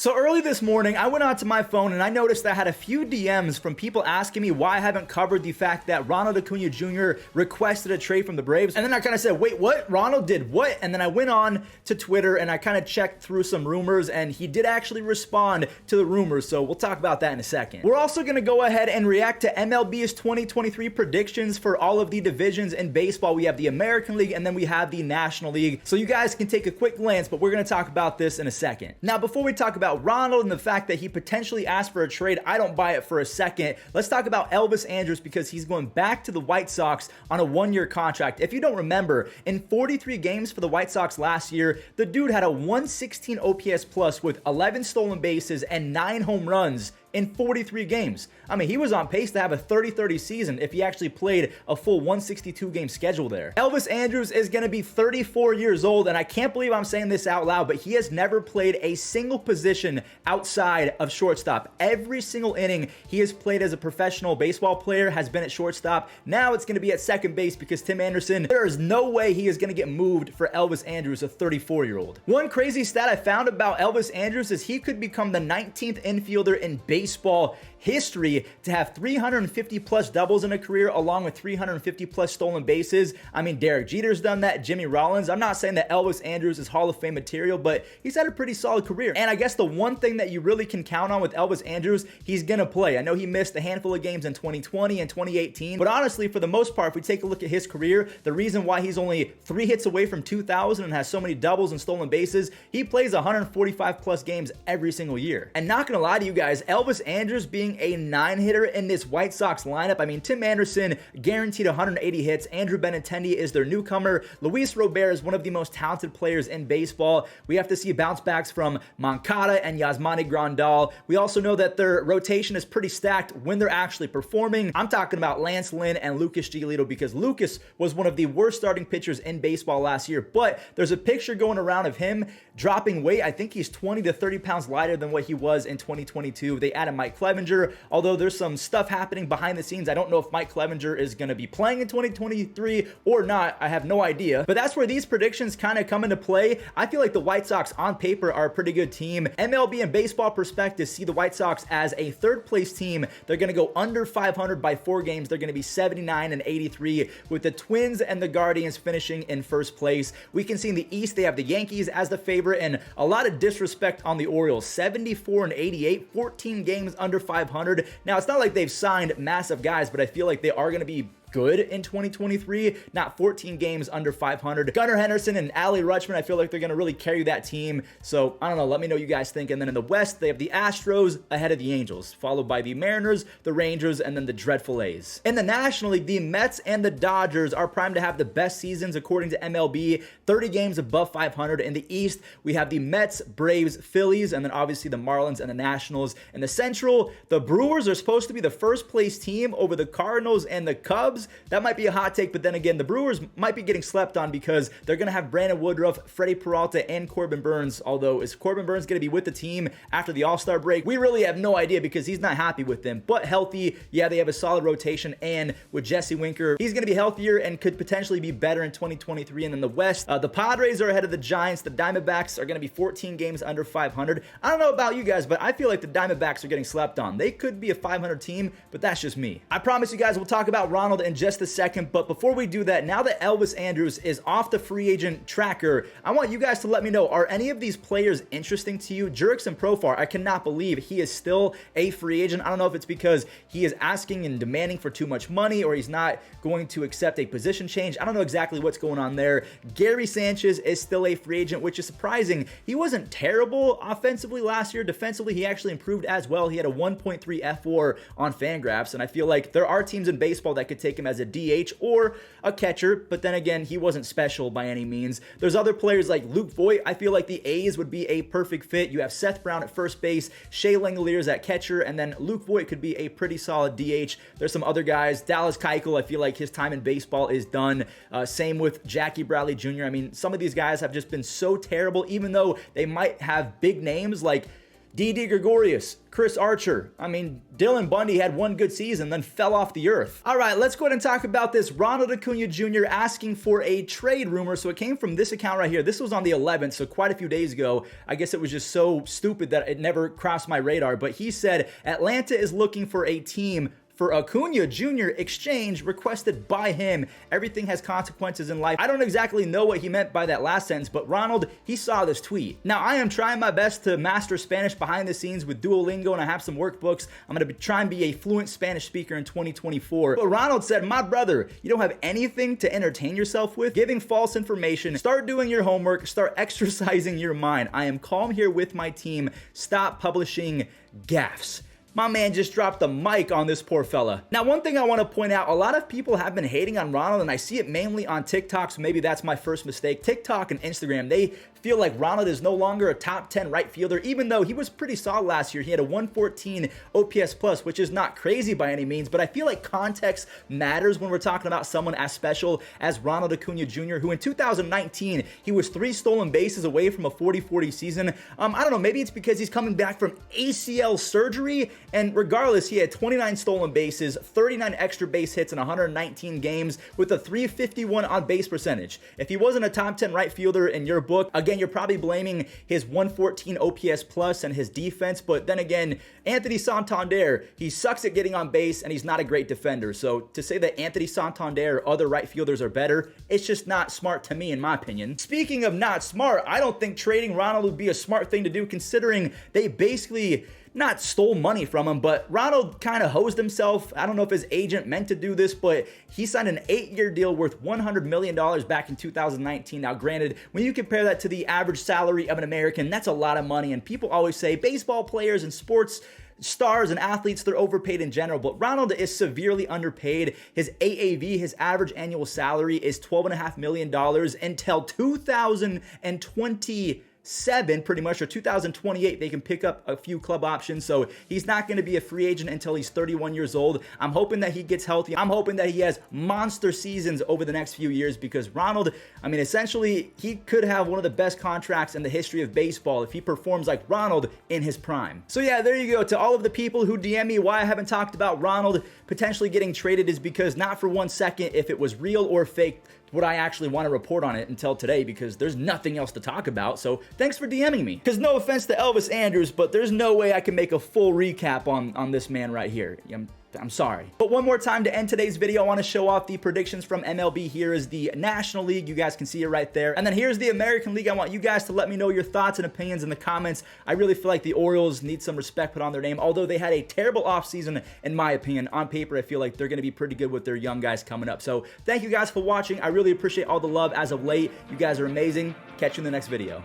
So early this morning, I went onto my phone and I noticed that I had a few DMs from people asking me why I haven't covered the fact that Ronald Acuña Jr. requested a trade from the Braves. And then I kind of said, wait, what? Ronald did what? And then I went on to Twitter and I kind of checked through some rumors and he did actually respond to the rumors. So we'll talk about that in a second. We're also going to go ahead and react to MLB's 2023 predictions for all of the divisions in baseball. We have the American League and then we have the National League. So you guys can take a quick glance, but we're going to talk about this in a second. Now, before we talk about Ronald and the fact that he potentially asked for a trade, I don't buy it for a second. Let's talk about Elvis Andrus because he's going back to the White Sox on a one-year contract. If you don't remember, in 43 games for the White Sox last year, the dude had a 116 OPS plus with 11 stolen bases and 9 home runs in 43 games. I mean, he was on pace to have a 30-30 season if he actually played a full 162 game schedule there. Elvis Andrus is going to be 34 years old, and I can't believe I'm saying this out loud, but he has never played a single position outside of shortstop. Every single inning he has played as a professional baseball player has been at shortstop. Now it's going to be at second base because Tim Anderson, there is no way he is going to get moved for Elvis Andrus, a 34-year-old. One crazy stat I found about Elvis Andrus is he could become the 19th infielder in baseball history to have 350 plus doubles in a career along with 350 plus stolen bases. I mean, Derek Jeter's done that, Jimmy Rollins. I'm not saying that Elvis Andrus is Hall of Fame material, but he's had a pretty solid career. And I guess the one thing that you really can count on with Elvis Andrus, he's gonna play. I know he missed a handful of games in 2020 and 2018, but honestly, for the most part, if we take a look at his career, the reason why he's only 3 hits away from 2,000 and has so many doubles and stolen bases, he plays 145 plus games every single year. And not gonna lie to you guys, Elvis Andrus being a 9-hitter in this White Sox lineup. I mean, Tim Anderson guaranteed 180 hits. Andrew Benintendi is their newcomer. Luis Robert is one of the most talented players in baseball. We have to see bounce backs from Moncada and Yasmani Grandal. We also know that their rotation is pretty stacked when they're actually performing. I'm talking about Lance Lynn and Lucas Giolito because Lucas was one of the worst starting pitchers in baseball last year, but there's a picture going around of him dropping weight. I think he's 20 to 30 pounds lighter than what he was in 2022. They added Mike Clevenger, although there's some stuff happening behind the scenes. I don't know if Mike Clevenger is going to be playing in 2023 or not. I have no idea. But that's where these predictions kind of come into play. I feel like the White Sox on paper are a pretty good team. MLB and baseball perspective see the White Sox as a third place team. They're going to go under 500 by 4 games. They're going to be 79 and 83 with the Twins and the Guardians finishing in first place. We can see in the East, they have the Yankees as the favorite and a lot of disrespect on the Orioles. 74 and 88, 14 games under 500. Now, it's not like they've signed massive guys, but I feel like they are going to be good in 2023, not 14 games under 500. Gunnar Henderson and Ali Rutschman, I feel like they're going to really carry that team. So, I don't know. Let me know what you guys think. And then in the West, they have the Astros ahead of the Angels, followed by the Mariners, the Rangers, and then the dreadful A's. In the National League, the Mets and the Dodgers are primed to have the best seasons according to MLB, 30 games above 500. In the East, we have the Mets, Braves, Phillies, and then obviously the Marlins and the Nationals. In the Central, the Brewers are supposed to be the first place team over the Cardinals and the Cubs. That might be a hot take, but then again, the Brewers might be getting slept on because they're going to have Brandon Woodruff, Freddie Peralta, and Corbin Burns. Although, is Corbin Burns going to be with the team after the All-Star break? We really have no idea because he's not happy with them. But healthy, yeah, they have a solid rotation. And with Jesse Winker, he's going to be healthier and could potentially be better in 2023. And then the West, the Padres are ahead of the Giants. The Diamondbacks are going to be 14 games under 500. I don't know about you guys, but I feel like the Diamondbacks are getting slept on. They could be a 500 team, but that's just me. I promise you guys we'll talk about Ronald in just a second, but before we do that, now that Elvis Andrus is off the free agent tracker, I want you guys to let me know, are any of these players interesting to you? Jurickson Profar, I cannot believe he is still a free agent. I don't know if it's because he is asking and demanding for too much money or he's not going to accept a position change. I don't know exactly what's going on there. Gary Sanchez is still a free agent, which is surprising. He wasn't terrible offensively last year. Defensively, he actually improved as well. He had a 1.3 F4 on Fangraphs, and I feel like there are teams in baseball that could take him as a DH or a catcher, but then again, he wasn't special by any means. There's other players like Luke Voigt. I feel like the A's would be a perfect fit. You have Seth Brown at first base, Shea Langoliers at catcher, and then Luke Voigt could be a pretty solid DH. There's some other guys. Dallas Keuchel, I feel like his time in baseball is done. Same with Jackie Bradley Jr. I mean, some of these guys have just been so terrible, even though they might have big names like Didi Gregorius, Chris Archer. I mean, Dylan Bundy had one good season, then fell off the earth. All right, let's go ahead and talk about this Ronald Acuña Jr. asking for a trade rumor. So it came from this account right here. This was on the 11th, so quite a few days ago. I guess it was just so stupid that it never crossed my radar. But he said Atlanta is looking for a team for Acuña Jr. exchange requested by him. Everything has consequences in life. I don't exactly know what he meant by that last sentence, but Ronald, he saw this tweet. Now, I am trying my best to master Spanish behind the scenes with Duolingo, and I have some workbooks. I'm going to try and be a fluent Spanish speaker in 2024. But Ronald said, my brother, you don't have anything to entertain yourself with? Giving false information. Start doing your homework. Start exercising your mind. I am calm here with my team. Stop publishing gaffes. My man just dropped the mic on this poor fella. Now, one thing I want to point out, a lot of people have been hating on Ronald, and I see it mainly on TikTok, so maybe that's my first mistake. TikTok and Instagram, they feel like Ronald is no longer a top 10 right fielder, even though he was pretty solid last year. He had a 114 OPS plus, which is not crazy by any means, but I feel like context matters when we're talking about someone as special as Ronald Acuña Jr., who in 2019, he was 3 stolen bases away from a 40-40 season. I don't know, maybe it's because he's coming back from ACL surgery, and regardless, he had 29 stolen bases, 39 extra base hits in 119 games with a 351 on base percentage. If he wasn't a top 10 right fielder in your book, again, you're probably blaming his 114 OPS plus and his defense, but then again, Anthony Santander, he sucks at getting on base and he's not a great defender. So to say that Anthony Santander or other right fielders are better, it's just not smart to me, in my opinion. Speaking of not smart, I don't think trading Ronald would be a smart thing to do, considering they basically not stole money from him, but Ronald kind of hosed himself. I don't know if his agent meant to do this, but he signed an 8-year deal worth $100 million back in 2019. Now, granted, when you compare that to the average salary of an American, that's a lot of money, and people always say baseball players and sports stars and athletes, they're overpaid in general, but Ronald is severely underpaid. His AAV, his average annual salary, is $12.5 million until 2027 pretty much, or 2028. They can pick up a few club options, so he's not going to be a free agent until he's 31 years old. I'm hoping that he gets healthy. I'm hoping that he has monster seasons over the next few years, because Ronald, I mean, essentially, he could have one of the best contracts in the history of baseball if he performs like Ronald in his prime. So yeah, there you go. To all of the people who DM me why I haven't talked about Ronald potentially getting traded, is because not for 1 second if it was real or fake would I actually want to report on it until today, because there's nothing else to talk about. So thanks for DMing me. Because no offense to Elvis Andrus, but there's no way I can make a full recap on this man right here. I'm sorry. But one more time to end today's video, I want to show off the predictions from MLB. Here is the National League. You guys can see it right there. And then here's the American League. I want you guys to let me know your thoughts and opinions in the comments. I really feel like the Orioles need some respect put on their name, although they had a terrible offseason, in my opinion. On paper, I feel like they're going to be pretty good with their young guys coming up. So thank you guys for watching. I really appreciate all the love as of late. You guys are amazing. Catch you in the next video.